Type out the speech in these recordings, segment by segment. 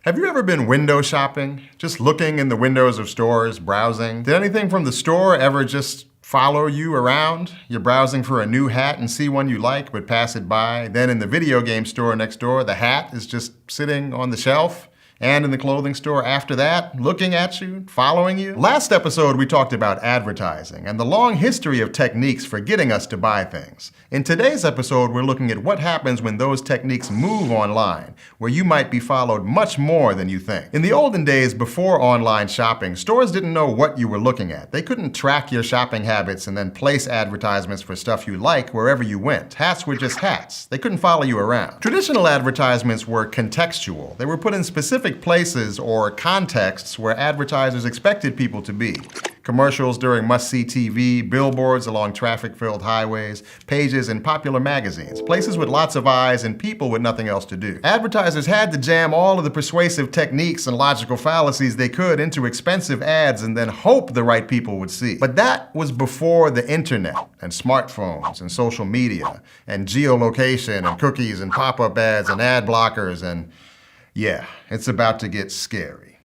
Have you ever been window shopping? Just looking in the windows of stores, browsing? Did anything from the store ever just follow you around? You're browsing for a new hat and see one you like, but pass it by. Then in the video game store next door, the hat is just sitting on the shelf. And in the clothing store after that, looking at you, following you. Last episode, we talked about advertising and the long history of techniques for getting us to buy things. In today's episode, we're looking at what happens when those techniques move online, where you might be followed much more than you think. In the olden days, before online shopping, stores didn't know what you were looking at. They couldn't track your shopping habits and then place advertisements for stuff you like wherever you went. Hats were just hats. They couldn't follow you around. Traditional advertisements were contextual. They were put in specific places or contexts where advertisers expected people to be. Commercials during must-see TV, billboards along traffic-filled highways, pages in popular magazines, places with lots of eyes and people with nothing else to do. Advertisers had to jam all of the persuasive techniques and logical fallacies they could into expensive ads and then hope the right people would see. But that was before the internet and smartphones and social media and geolocation and cookies and pop-up ads and ad blockers and yeah, it's about to get scary.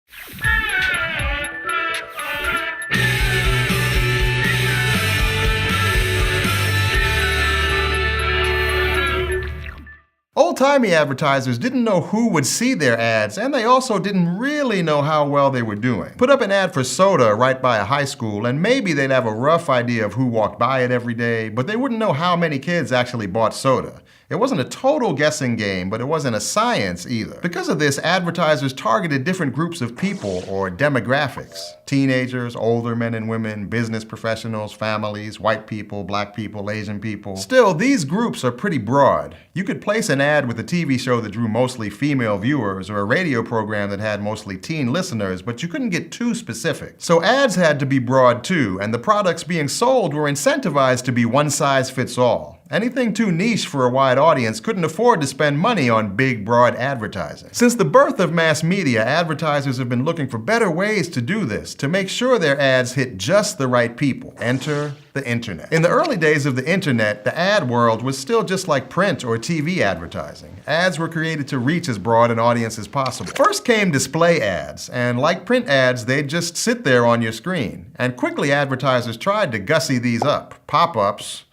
Old-timey advertisers didn't know who would see their ads, and they also didn't really know how well they were doing. Put up an ad for soda right by a high school, and maybe they'd have a rough idea of who walked by it every day, but they wouldn't know how many kids actually bought soda. It wasn't a total guessing game, but it wasn't a science either. Because of this, advertisers targeted different groups of people or demographics. Teenagers, older men and women, business professionals, families, white people, black people, Asian people. Still, these groups are pretty broad. You could place an ad with a TV show that drew mostly female viewers or a radio program that had mostly teen listeners, but you couldn't get too specific. So ads had to be broad too, and the products being sold were incentivized to be one size fits all. Anything too niche for a wide audience couldn't afford to spend money on big, broad advertising. Since the birth of mass media, advertisers have been looking for better ways to do this, to make sure their ads hit just the right people. Enter the internet. In the early days of the internet, the ad world was still just like print or TV advertising. Ads were created to reach as broad an audience as possible. First came display ads, and like print ads, they'd just sit there on your screen. And quickly advertisers tried to gussy these up. Pop-ups,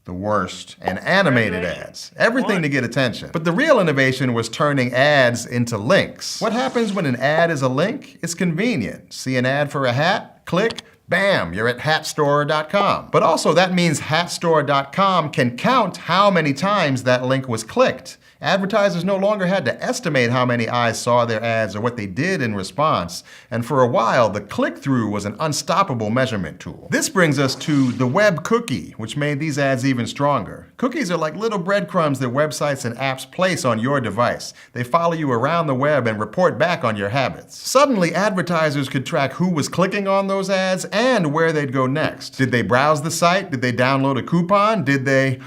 the worst, and animated ads. Everything to get attention. But the real innovation was turning ads into links. What happens when an ad is a link? It's convenient. See an ad for a hat? Click. Bam, you're at hatstore.com. But also that means hatstore.com can count how many times that link was clicked. Advertisers no longer had to estimate how many eyes saw their ads or what they did in response. And for a while, the click-through was an unstoppable measurement tool. This brings us to the web cookie, which made these ads even stronger. Cookies are like little breadcrumbs that websites and apps place on your device. They follow you around the web and report back on your habits. Suddenly, advertisers could track who was clicking on those ads and where they'd go next. Did they browse the site? Did they download a coupon? Did they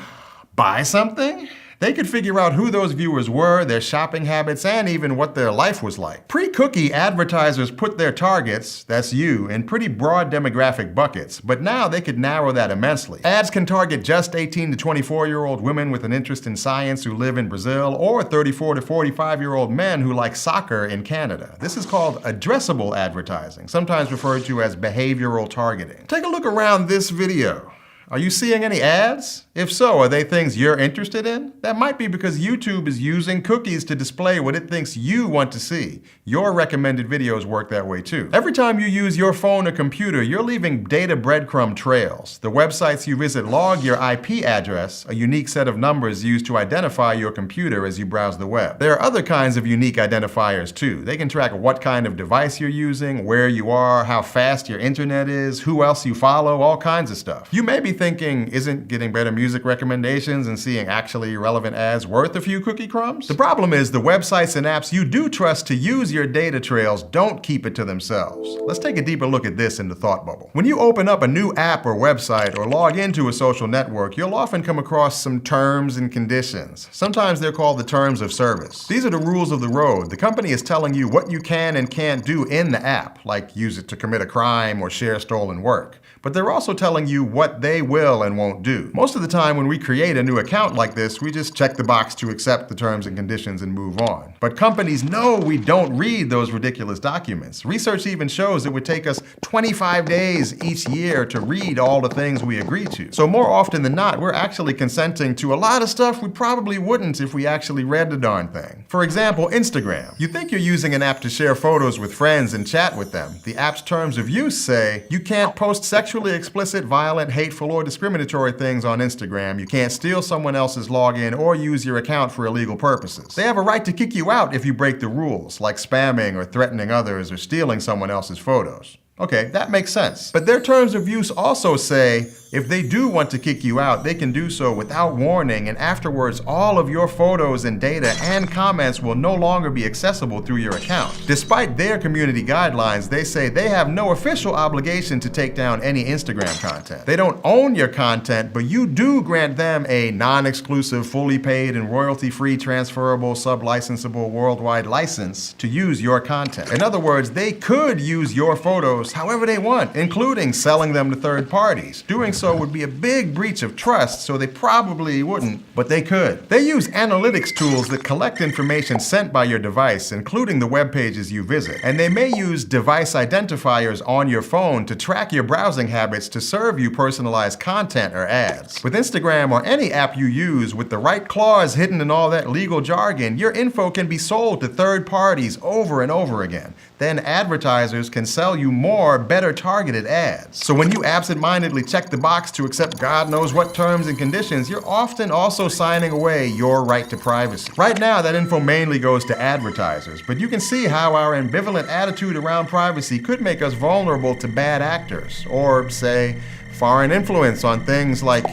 buy something? They could figure out who those viewers were, their shopping habits, and even what their life was like. Pre-cookie, advertisers put their targets, that's you, in pretty broad demographic buckets, but now they could narrow that immensely. Ads can target just 18 to 24-year-old women with an interest in science who live in Brazil, or 34 to 45-year-old men who like soccer in Canada. This is called addressable advertising, sometimes referred to as behavioral targeting. Take a look around this video. Are you seeing any ads? If so, are they things you're interested in? That might be because YouTube is using cookies to display what it thinks you want to see. Your recommended videos work that way too. Every time you use your phone or computer, you're leaving data breadcrumb trails. The websites you visit log your IP address, a unique set of numbers used to identify your computer as you browse the web. There are other kinds of unique identifiers too. They can track what kind of device you're using, where you are, how fast your internet is, who else you follow, all kinds of stuff. You may be thinking, isn't getting better music recommendations and seeing actually relevant ads worth a few cookie crumbs? The problem is the websites and apps you do trust to use your data trails don't keep it to themselves. Let's take a deeper look at this in the thought bubble. When you open up a new app or website or log into a social network, you'll often come across some terms and conditions. Sometimes they're called the terms of service. These are the rules of the road. The company is telling you what you can and can't do in the app, like use it to commit a crime or share stolen work. But they're also telling you what they they will and won't do. Most of the time when we create a new account like this, we just check the box to accept the terms and conditions and move on. But companies know we don't read those ridiculous documents. Research even shows it would take us 25 days each year to read all the things we agree to. So more often than not, we're actually consenting to a lot of stuff we probably wouldn't if we actually read the darn thing. For example, Instagram. You think you're using an app to share photos with friends and chat with them. The app's terms of use say you can't post sexually explicit, violent, hateful, or discriminatory things on Instagram. You can't steal someone else's login or use your account for illegal purposes. They have a right to kick you out if you break the rules, like spamming or threatening others or stealing someone else's photos. Okay, that makes sense. But their terms of use also say if they do want to kick you out, they can do so without warning, and afterwards all of your photos and data and comments will no longer be accessible through your account. Despite their community guidelines, they say they have no official obligation to take down any Instagram content. They don't own your content, but you do grant them a non-exclusive, fully paid, and royalty-free transferable, sub-licensable worldwide license to use your content. In other words, they could use your photos however they want, including selling them to third parties. Doing so would be a big breach of trust, so they probably wouldn't, but they could. They use analytics tools that collect information sent by your device, including the web pages you visit. And they may use device identifiers on your phone to track your browsing habits to serve you personalized content or ads. With Instagram or any app you use, with the right clause hidden in all that legal jargon, your info can be sold to third parties over and over again. Then advertisers can sell you more, better targeted ads. So when you absentmindedly check the box to accept God knows what terms and conditions, you're often also signing away your right to privacy. Right now, that info mainly goes to advertisers, but you can see how our ambivalent attitude around privacy could make us vulnerable to bad actors, or, say, foreign influence on things like,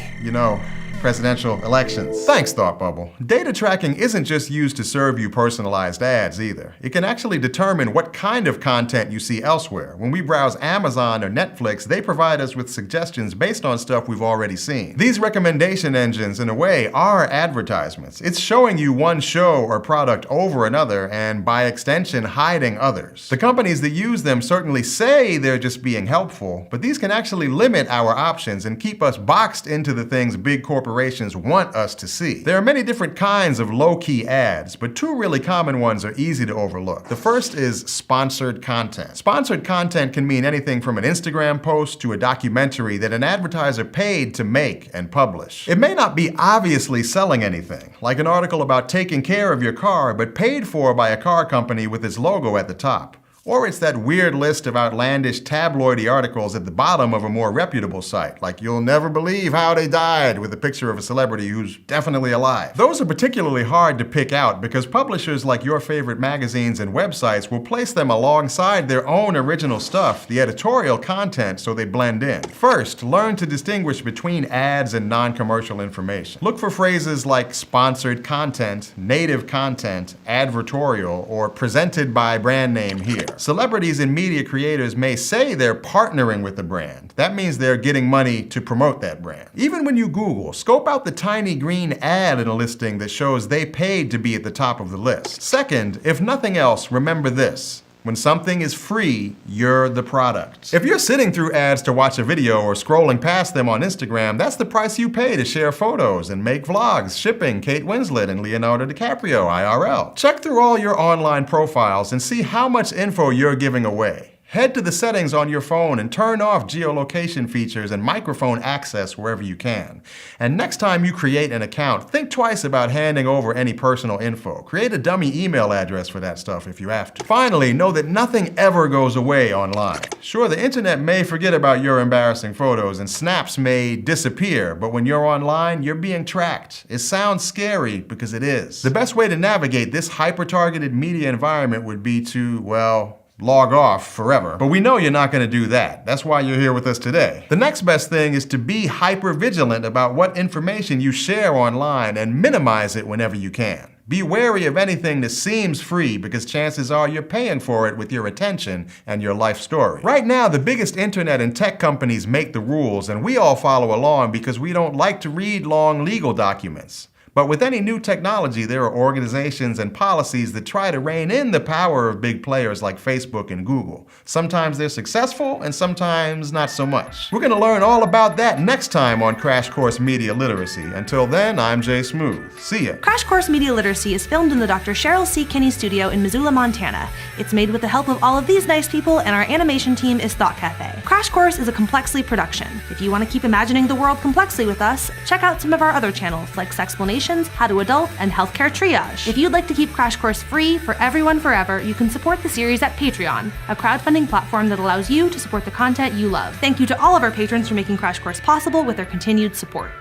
presidential elections. Thanks, Thought Bubble. Data tracking isn't just used to serve you personalized ads either. It can actually determine what kind of content you see elsewhere. When we browse Amazon or Netflix, they provide us with suggestions based on stuff we've already seen. These recommendation engines, in a way, are advertisements. It's showing you one show or product over another, and by extension, hiding others. The companies that use them certainly say they're just being helpful, but these can actually limit our options and keep us boxed into the things big corporations want us to see. There are many different kinds of low-key ads, but two really common ones are easy to overlook. The first is sponsored content. Sponsored content can mean anything from an Instagram post to a documentary that an advertiser paid to make and publish. It may not be obviously selling anything, like an article about taking care of your car, but paid for by a car company with its logo at the top. Or it's that weird list of outlandish tabloidy articles at the bottom of a more reputable site, like "You'll never believe how they died," with a picture of a celebrity who's definitely alive. Those are particularly hard to pick out because publishers like your favorite magazines and websites will place them alongside their own original stuff, the editorial content, so they blend in. First, learn to distinguish between ads and non-commercial information. Look for phrases like sponsored content, native content, advertorial, or presented by brand name here. Celebrities and media creators may say they're partnering with the brand. That means they're getting money to promote that brand. Even when you Google, scope out the tiny green ad in a listing that shows they paid to be at the top of the list. Second, if nothing else, remember this. When something is free, you're the product. If you're sitting through ads to watch a video or scrolling past them on Instagram, that's the price you pay to share photos and make vlogs shipping Kate Winslet and Leonardo DiCaprio IRL. Check through all your online profiles and see how much info you're giving away. Head to the settings on your phone and turn off geolocation features and microphone access wherever you can. And next time you create an account, think twice about handing over any personal info. Create a dummy email address for that stuff if you have to. Finally, know that nothing ever goes away online. Sure, the internet may forget about your embarrassing photos and snaps may disappear, but when you're online, you're being tracked. It sounds scary because it is. The best way to navigate this hyper-targeted media environment would be to, log off forever. But we know you're not going to do that. That's why you're here with us today. The next best thing is to be hyper-vigilant about what information you share online and minimize it whenever you can. Be wary of anything that seems free because chances are you're paying for it with your attention and your life story. Right now, the biggest internet and tech companies make the rules, and we all follow along because we don't like to read long legal documents. But with any new technology, there are organizations and policies that try to rein in the power of big players like Facebook and Google. Sometimes they're successful and sometimes not so much. We're going to learn all about that next time on Crash Course Media Literacy. Until then, I'm Jay Smooth. See ya. Crash Course Media Literacy is filmed in the Dr. Cheryl C. Kinney studio in Missoula, Montana. It's made with the help of all of these nice people, and our animation team is Thought Cafe. Crash Course is a Complexly production. If you want to keep imagining the world complexly with us, check out some of our other channels like Sexplanations, How to Adult, and Healthcare Triage. If you'd like to keep Crash Course free for everyone forever, you can support the series at Patreon, a crowdfunding platform that allows you to support the content you love. Thank you to all of our patrons for making Crash Course possible with their continued support.